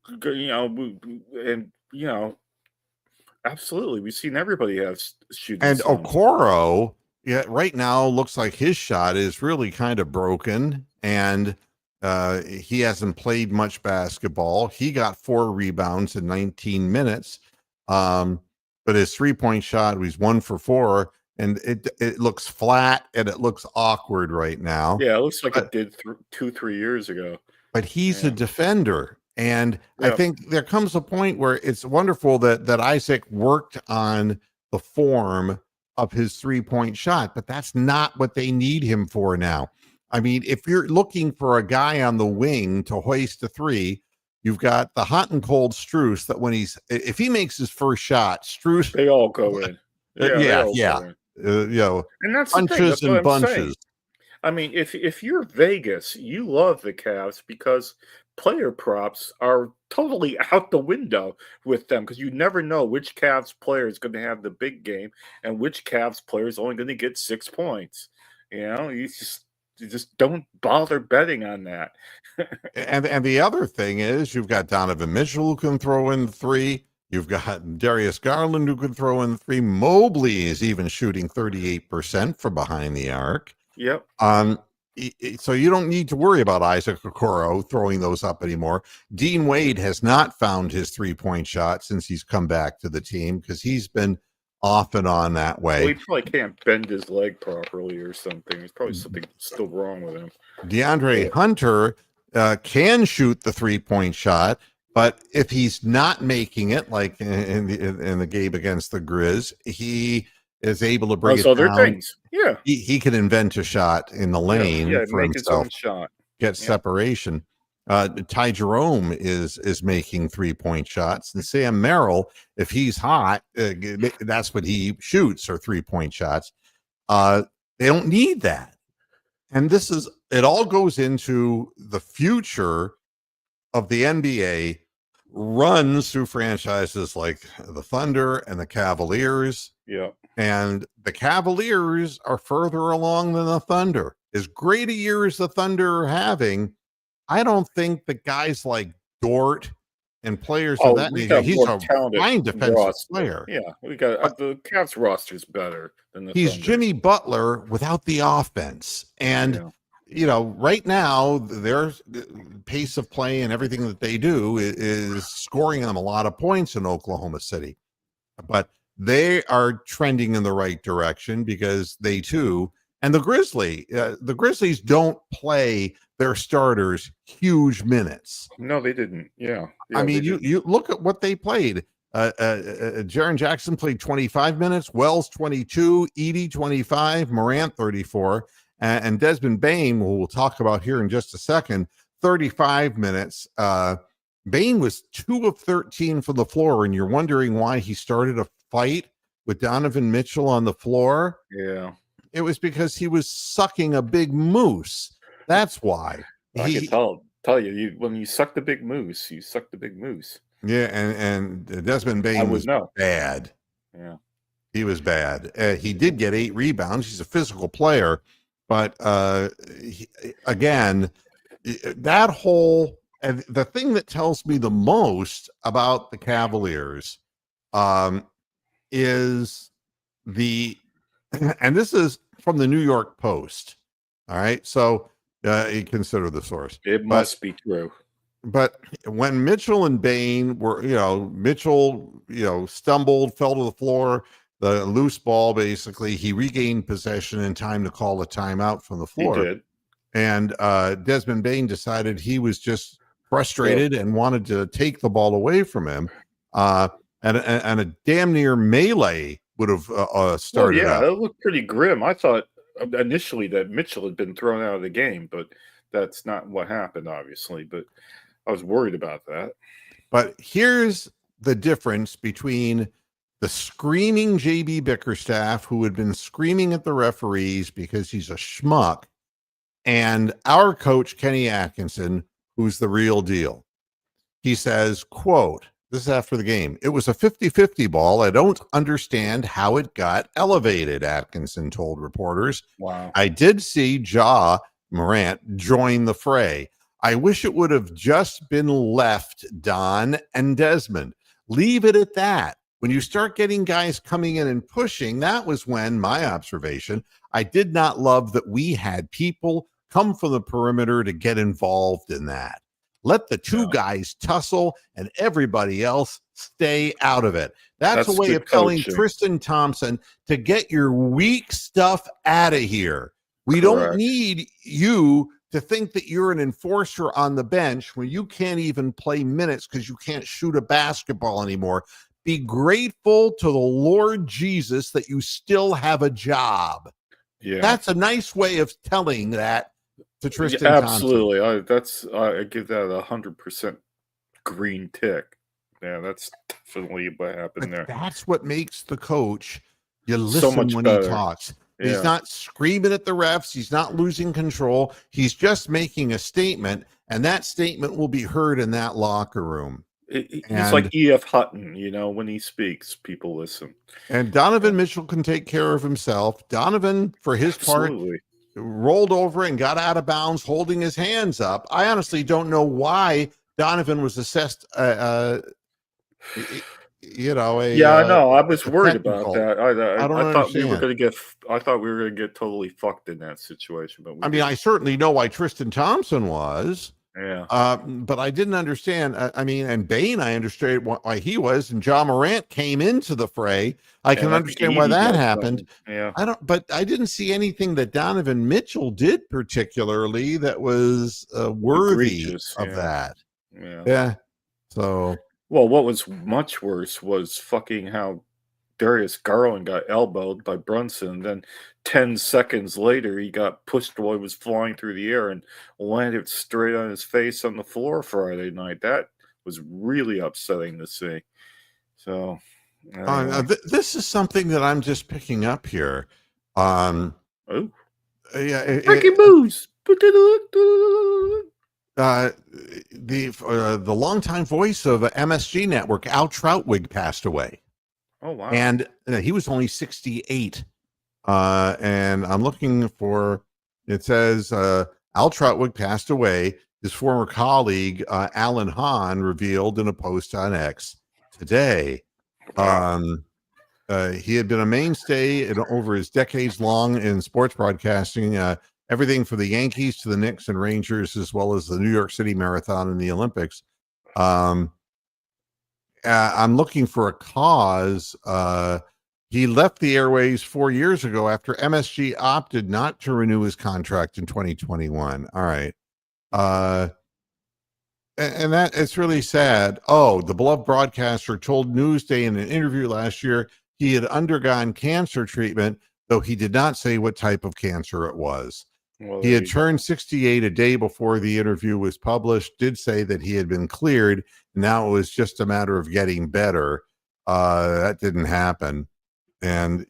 absolutely. We've seen everybody have shooting and slumps. Okoro, right now looks like his shot is really kind of broken, and he hasn't played much basketball. He got 4 rebounds in 19 minutes, but his 3-point shot, he's 1 for 4. And it looks flat, and it looks awkward right now. Yeah, it looks like it did 2-3 years ago. But he's a defender. And I think there comes a point where it's wonderful that Isaac worked on the form of his 3-point shot, but that's not what they need him for now. I mean, if you're looking for a guy on the wing to hoist a 3, you've got the hot and cold Strus, that if he makes his first shot, Strus, they all go in. Yeah. And that's bunches the thing. and bunches. I mean, if you're Vegas, you love the Cavs because player props are totally out the window with them, because you never know which Cavs player is going to have the big game and which Cavs player is only going to get 6 points. You just don't bother betting on that. and the other thing is, you've got Donovan Mitchell who can throw in 3. You've got Darius Garland who could throw in 3. Mobley is even shooting 38% from behind the arc. Yep. So you don't need to worry about Isaac Okoro throwing those up anymore. Dean Wade has not found his 3-point shot since he's come back to the team because he's been off and on that way. Well, he probably can't bend his leg properly or something. There's probably something still wrong with him. DeAndre Hunter can shoot the 3-point shot, but if he's not making it, like in the game against the Grizz, he is able to bring it other down. Things. Yeah, he can invent a shot in the lane for make himself. His own shot. Get separation. Ty Jerome is making 3-point shots, and Sam Merrill, if he's hot, that's what he shoots, or 3-point shots. They don't need that, and it all goes into the future of the NBA. Runs through franchises like the Thunder and the Cavaliers. Yeah. And the Cavaliers are further along than the Thunder. As great a year as the Thunder are having, I don't think that guys like Dort and players of that nature, he's a fine defensive player. Yeah, we got the Cavs roster's better than the He's Thunder. Jimmy Butler without the offense. And right now, their pace of play and everything that they do is scoring them a lot of points in Oklahoma City. But they are trending in the right direction because they too, and the Grizzlies don't play their starters huge minutes. No, they didn't. Yeah. I mean, you look at what they played. Jaren Jackson played 25 minutes, Wells 22, Edey 25, Morant 34. And Desmond Bane, who we'll talk about here in just a second, 35 minutes. Bane was 2 of 13 from the floor, and you're wondering why he started a fight with Donovan Mitchell on the floor. Yeah. It was because he was sucking a big moose. That's why. I can tell you, when you suck the big moose, you suck the big moose. Yeah, and Desmond Bane was bad. Yeah. He was bad. He did get 8 rebounds. He's a physical player. But again, that whole, and the thing that tells me the most about the Cavaliers is and this is from the New York Post. All right. So you consider the source. It must be true. But when Mitchell and Bane were, Mitchell, stumbled, fell to the floor, the loose ball, basically, he regained possession in time to call a timeout from the floor. He did. And Desmond Bane decided he was just frustrated and wanted to take the ball away from him. And a damn near melee would have started. Well, it looked pretty grim. I thought initially that Mitchell had been thrown out of the game, but that's not what happened, obviously. But I was worried about that. But here's the difference between the screaming JB Bickerstaff, who had been screaming at the referees because he's a schmuck, and our coach, Kenny Atkinson, who's the real deal. He says, quote, this is after the game, "It was a 50-50 ball. I don't understand how it got elevated," Atkinson told reporters. Wow. "I did see Ja Morant join the fray. I wish it would have just been left Don and Desmond. Leave it at that. When you start getting guys coming in and pushing, that was when, my observation, I did not love that we had people come from the perimeter to get involved in that. Let the two guys tussle and everybody else stay out of it." That's a way of telling Tristan Thompson to get your weak stuff out of here. We don't need you to think that you're an enforcer on the bench when you can't even play minutes because you can't shoot a basketball anymore. Be grateful to the Lord Jesus that you still have a job. Yeah, that's a nice way of telling that to Tristan Thompson. Absolutely. I give that 100% green tick. Yeah, that's definitely what happened there. That's what makes the coach. You listen so when he talks. Yeah. He's not screaming at the refs. He's not losing control. He's just making a statement, and that statement will be heard in that locker room. He's like E.F. Hutton, when he speaks, people listen. And Donovan Mitchell can take care of himself. Donovan, for his part, rolled over and got out of bounds, holding his hands up. I honestly don't know why Donovan was assessed. Yeah, I know. I was a worried about technical. that. I don't I thought we were understand. going to get. I thought we were going to get totally fucked in that situation, but we I mean, I didn't. certainly know why Tristan Thompson was, Yeah, but I didn't understand. I mean, and Bane, I understood why he was, and John Morant came into the fray. I can and I think understand why Edie that does happened. something. Yeah, But I didn't see anything that Donovan Mitchell did particularly that was worthy egregious. of Yeah, that. yeah. Yeah. So, Well, what was much worse was fucking how Darius Garland got elbowed by Brunson. Then 10 seconds later, he got pushed while he was flying through the air and landed straight on his face on the floor Friday night. That was really upsetting to see. So, anyway. this is something that I'm just picking up here. Um, Oh, yeah, breaking moves. uh, the longtime voice of MSG Network, Al Troutwig, passed away, Oh, wow. and he was only 68. And I'm looking for. It says Al Troutwig passed away. His former colleague Alan Hahn revealed in a post on X today. Wow. He had been a mainstay over his decades long in sports broadcasting, everything from the Yankees to the Knicks and Rangers, as well as the New York City Marathon and the Olympics. I'm looking for a cause. He left the airways 4 years ago after MSG opted not to renew his contract in 2021. All right. And that it's really sad. Oh, the beloved broadcaster told Newsday in an interview last year he had undergone cancer treatment, though he did not say what type of cancer it was. Well, He had turned 68 a day before the interview was published, did say that he had been cleared. Now it was just a matter of getting better. That didn't happen. And,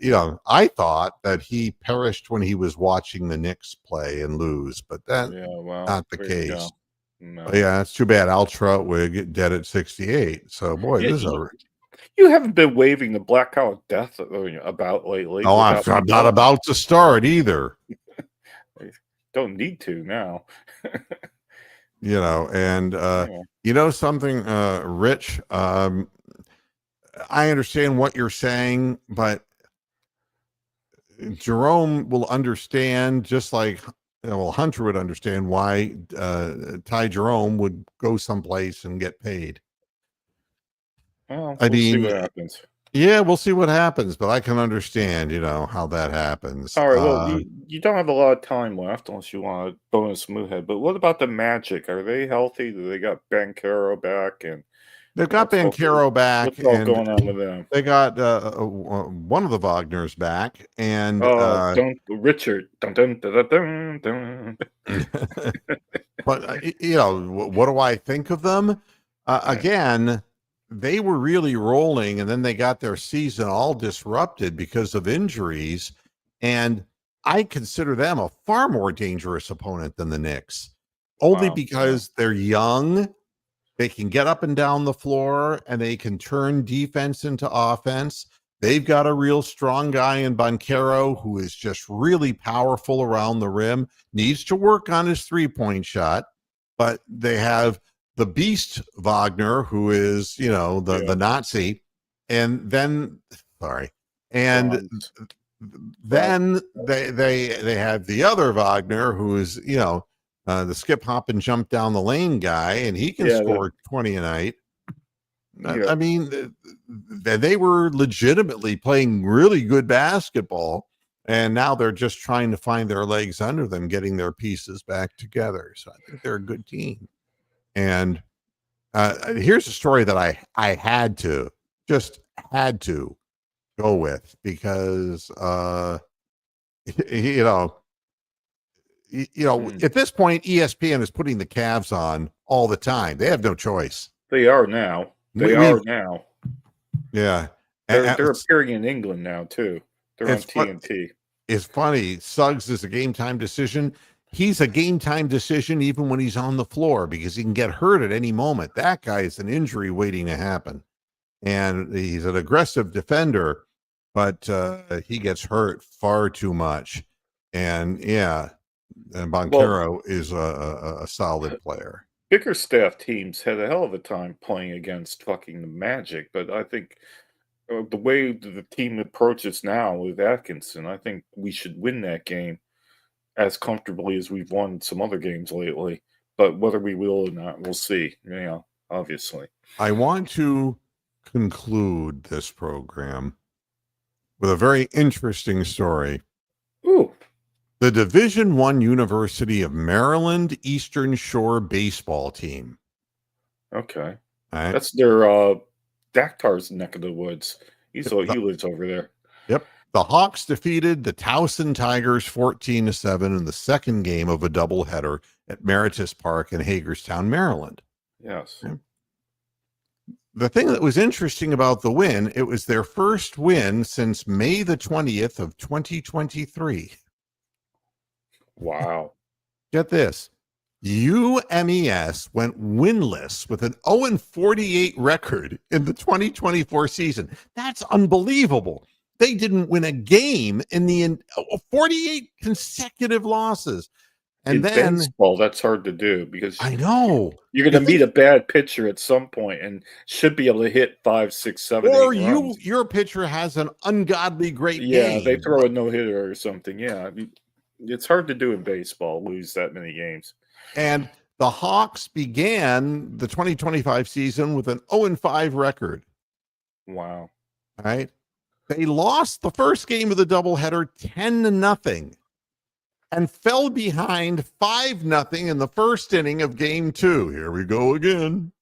I thought that he perished when he was watching the Knicks play and lose, but that's yeah, well, not the there you go. case. No. Yeah, it's too bad. Al Troutwig dead at 68. So, boy, Yeah, this is a. you haven't been waving the black cow of death about lately. Oh, I'm not about to start either. Don't need to now. And something, Rich. I understand what you're saying, but Jerome will understand, just like Hunter would understand why Ty Jerome would go someplace and get paid. Well, I we'll see mean, what happens. yeah, we'll see what happens, but I can understand, how that happens. All right. Well, you don't have a lot of time left unless you want a bonus Moohead. But what about the Magic? Are they healthy? Do they got Banchero back? And they've got Banchero back. What's all going on with them? They got one of the Wagners back, and Richard. Dun, dun, dun, dun, dun, dun. But what do I think of them? Again, they were really rolling, and then they got their season all disrupted because of injuries. And I consider them a far more dangerous opponent than the Knicks, only because they're young. They can get up and down the floor, and they can turn defense into offense. They've got a real strong guy in Banchero who is just really powerful around the rim, needs to work on his three-point shot, but they have the beast Wagner, who is, the Nazi. And then, then they have the other Wagner, who is, the skip, hop, and jump down the lane guy, and he can score 20 a night. Yeah. I mean, they were legitimately playing really good basketball, and now they're just trying to find their legs under them, getting their pieces back together. So I think they're a good team. And here's a story that I had to go with because, at this point, ESPN is putting the Cavs on all the time. They have no choice. They are now. Yeah. They're appearing in England now, too. They're on TNT. It's funny. Suggs is a game time decision. He's a game time decision even when he's on the floor because he can get hurt at any moment. That guy is an injury waiting to happen. And he's an aggressive defender, but he gets hurt far too much. And Banchero is a solid player. Bickerstaff teams had a hell of a time playing against fucking the Magic, but I think the way the team approaches now with Atkinson, I think we should win that game as comfortably as we've won some other games lately. But whether we will or not, we'll see. Obviously. I want to conclude this program with a very interesting story. Ooh. The Division I University of Maryland Eastern Shore baseball team. Okay. Right? That's their Daktar's neck of the woods. He lives over there. Yep. The Hawks defeated the Towson Tigers 14-7 in the second game of a doubleheader at Meritus Park in Hagerstown, Maryland. Yes. The thing that was interesting about the win, it was their first win since May the 20th of 2023. Wow. Get this. UMES went winless with an 0-48 record in the 2024 season. That's unbelievable. They didn't win a game in the 48 consecutive losses. And in then baseball, that's hard to do because I know you're going to meet a bad pitcher at some point and should be able to hit 5, 6, 7, or 8 runs. your pitcher has an ungodly great Yeah, game. they throw a no-hitter or something. Yeah, I mean, it's hard to do in baseball, lose that many games. And the Hawks began the 2025 season with an 0-5 record. Wow. Right? They lost the first game of the doubleheader 10-0 and fell behind 5-0 in the first inning of game 2. Here we go again.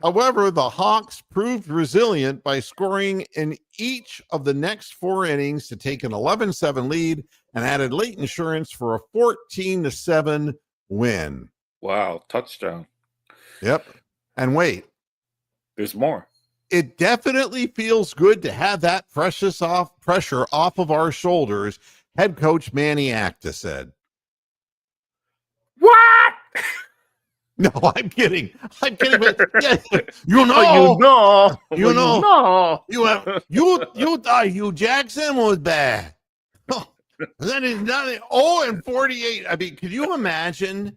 However, the Hawks proved resilient by scoring in each of the next 4 innings to take an 11-7 lead and added late insurance for a 14-7 win. Wow, touchdown. Yep. And wait. There's more. It definitely feels good to have that pressure off of our shoulders, head coach Manny Acta said. What? No, I'm kidding. But yeah, you know, Hugh Jackson was bad. That is nothing. 0-48. I mean, could you imagine?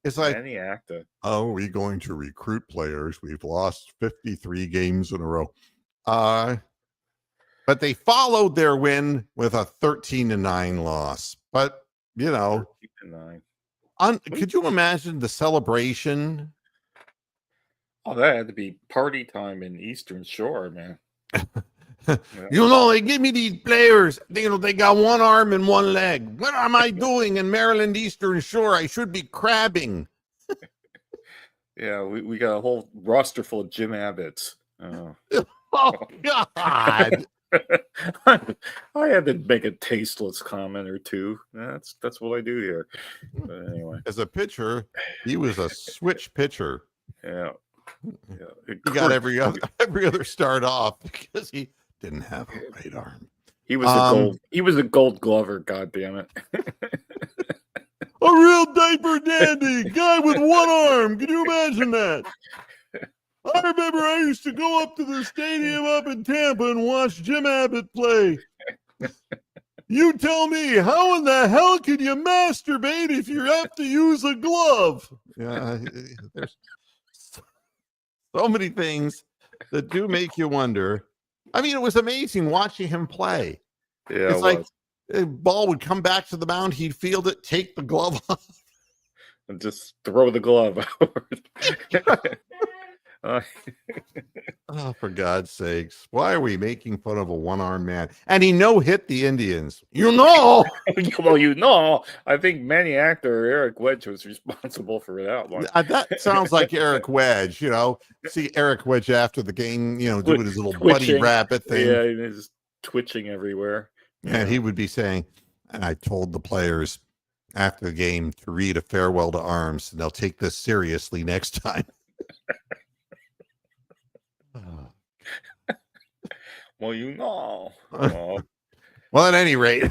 It's like, Manny Acta. Oh, are we going to recruit players? We've lost 53 games in a row. But they followed their win with a 13-9 loss. But, you know, 13-9. Could you imagine the celebration? Oh, that had to be party time in Eastern Shore, man. You know, they give me these players, they got one arm and one leg. What am I doing in Maryland Eastern Shore? I should be crabbing. Yeah, we got a whole roster full of Jim Abbotts. Oh, God. I had to make a tasteless comment or two. That's what I do here. But anyway, as a pitcher, he was a switch pitcher. Yeah. He got every other start off because he didn't have a right arm. He was a gold glover, god damn it. A real diaper dandy guy with one arm. Can you imagine that? I remember I used to go up to the stadium up in Tampa and watch Jim Abbott play. You tell me, how in the hell can you masturbate if you have to use a glove? Yeah, there's so many things that do make you wonder. I mean, it was amazing watching him play. Yeah, it's like the ball would come back to the mound, he'd field it, take the glove off, and just throw the glove out. Oh, for God's sakes. Why are we making fun of a one-armed man? And he hit the Indians. Well, I think Manny Acta or Eric Wedge was responsible for that one. That sounds like Eric Wedge, See Eric Wedge after the game, doing his little buddy rabbit thing. Yeah, he's twitching everywhere. And he would be saying, and I told the players after the game to read a farewell to arms, and they'll take this seriously next time. Well, Well, at any rate,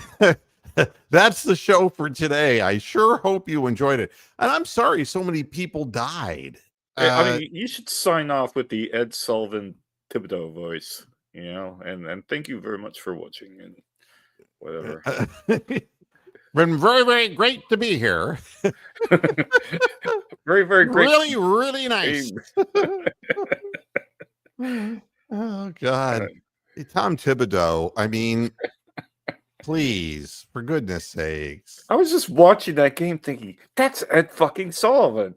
that's the show for today. I sure hope you enjoyed it. And I'm sorry so many people died. I mean, you should sign off with the Ed Sullivan Thibodeau voice, and thank you very much for watching and whatever. Been very, very great to be here. Very, very great. Really, really nice. Oh, God. Hey, Tom Thibodeau. I mean, please, for goodness sakes. I was just watching that game thinking, that's Ed fucking Sullivan.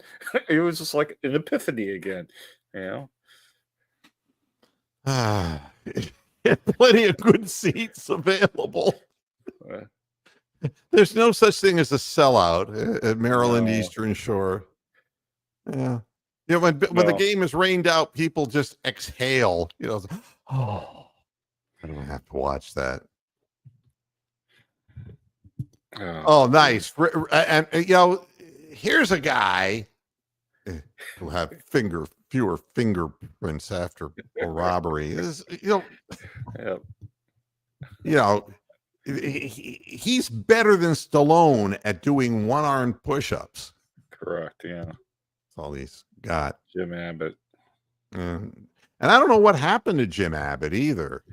It was just like an epiphany again, you know? Plenty of good seats available. Uh, There's no such thing as a sellout at Maryland No. Eastern Shore. Yeah. When the No. game is rained out, people just exhale. Oh, I don't have to watch that. Oh, nice. And here's a guy who have fewer fingerprints after a robbery. He's better than Stallone at doing one-armed push-ups. Correct, yeah. That's all he's got. Jim Abbott. And I don't know what happened to Jim Abbott either.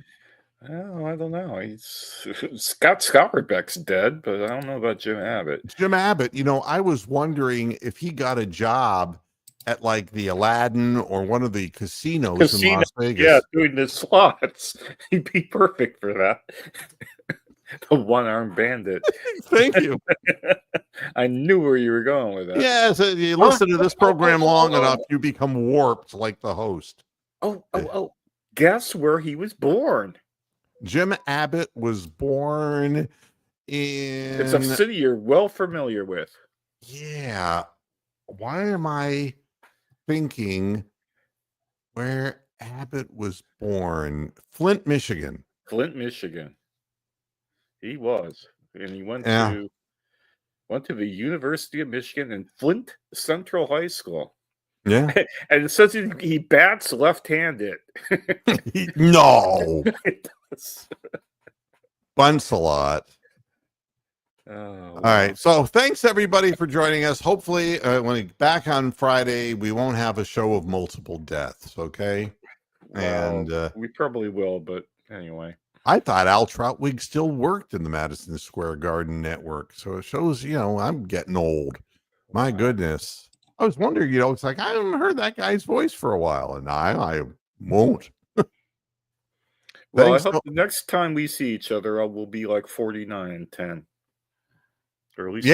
Oh, I don't know. Scott Scotterbeck's dead, but I don't know about Jim Abbott. Jim Abbott, I was wondering if he got a job at like the Aladdin or one of the casinos in Las Vegas. Yeah, doing the slots. He'd be perfect for that. The one-armed bandit. Thank you. I knew where you were going with that. Yeah, so you listen to this program long enough, you become warped like the host. Oh. Guess where he was born? Jim Abbott was born in... It's a city you're well familiar with. Yeah. Why am I thinking where Abbott was born? Flint, Michigan. Flint, Michigan. He was. And he went to the University of Michigan and Flint Central High School. Yeah. And it says he bats left-handed. No. It does. Bunts a lot. Oh, all right. So thanks everybody for joining us. Hopefully when we back on Friday, we won't have a show of multiple deaths. Okay. Well, and we probably will, but anyway. I thought Al Troutwig still worked in the Madison Square Garden network. So it shows, I'm getting old. My goodness. I was wondering, it's like, I haven't heard that guy's voice for a while, and I won't. Well, I hope the next time we see each other, we'll be like 49 and 10. Or at least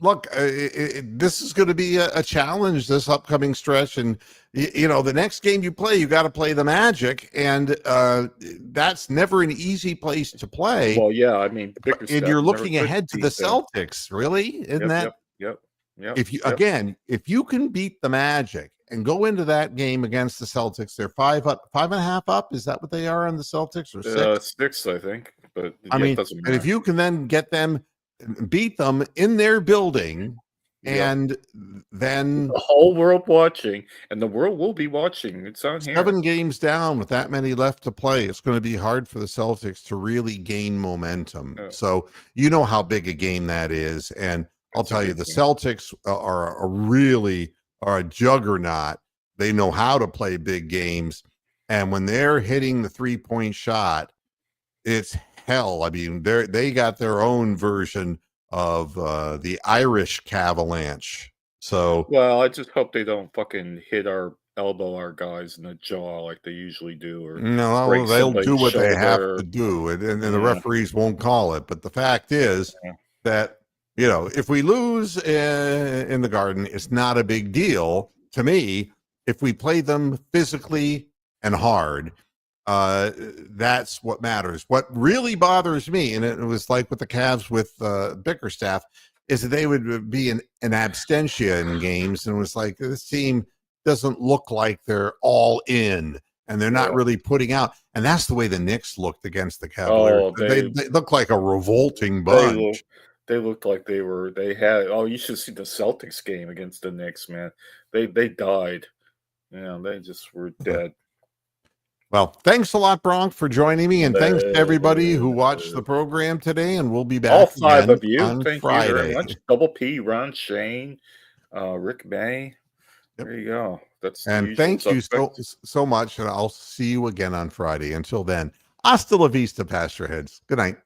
look, this is going to be a challenge this upcoming stretch. And, the next game you play, you got to play the Magic. And that's never an easy place to play. Well, yeah, I mean, and you're looking ahead to the Celtics, really? Isn't that? Yep. If you can beat the Magic and go into that game against the Celtics, they're 5.5 up. Is that what they are on the Celtics, or 6? 6, I think. But I mean, and if you can then beat them in their building, and then the whole world watching, and the world will be watching. It's on here. 7 games down with that many left to play. It's going to be hard for the Celtics to really gain momentum. So you know how big a game that is, and I'll tell you, the Celtics are a juggernaut. They know how to play big games. And when they're hitting the 3-point shot, it's hell. I mean, they got their own version of the Irish Cavalanche. So, well, I just hope they don't fucking elbow our guys in the jaw like they usually do. Or no, they'll do what they have to do. And the referees won't call it. But the fact is that, if we lose in the Garden, it's not a big deal to me. If we play them physically and hard, that's what matters. What really bothers me, and it was like with the Cavs with Bickerstaff, is that they would be an abstentia in games, and it was like, this team doesn't look like they're all in, and they're not really putting out. And that's the way the Knicks looked against the Cavaliers. They looked like a revolting bunch. They looked like they had. Oh, you should see the Celtics game against the Knicks, man. They died. They just were dead. Well, thanks a lot, Bronk, for joining me, and thanks to everybody who watched the program today. And we'll be back. All 5 of you. On Thank Friday. you very much. Double P, Ron Shane, Rick May. Yep. There you go. Thank you so much, and I'll see you again on Friday. Until then, hasta la vista, Pastor Heads. Good night.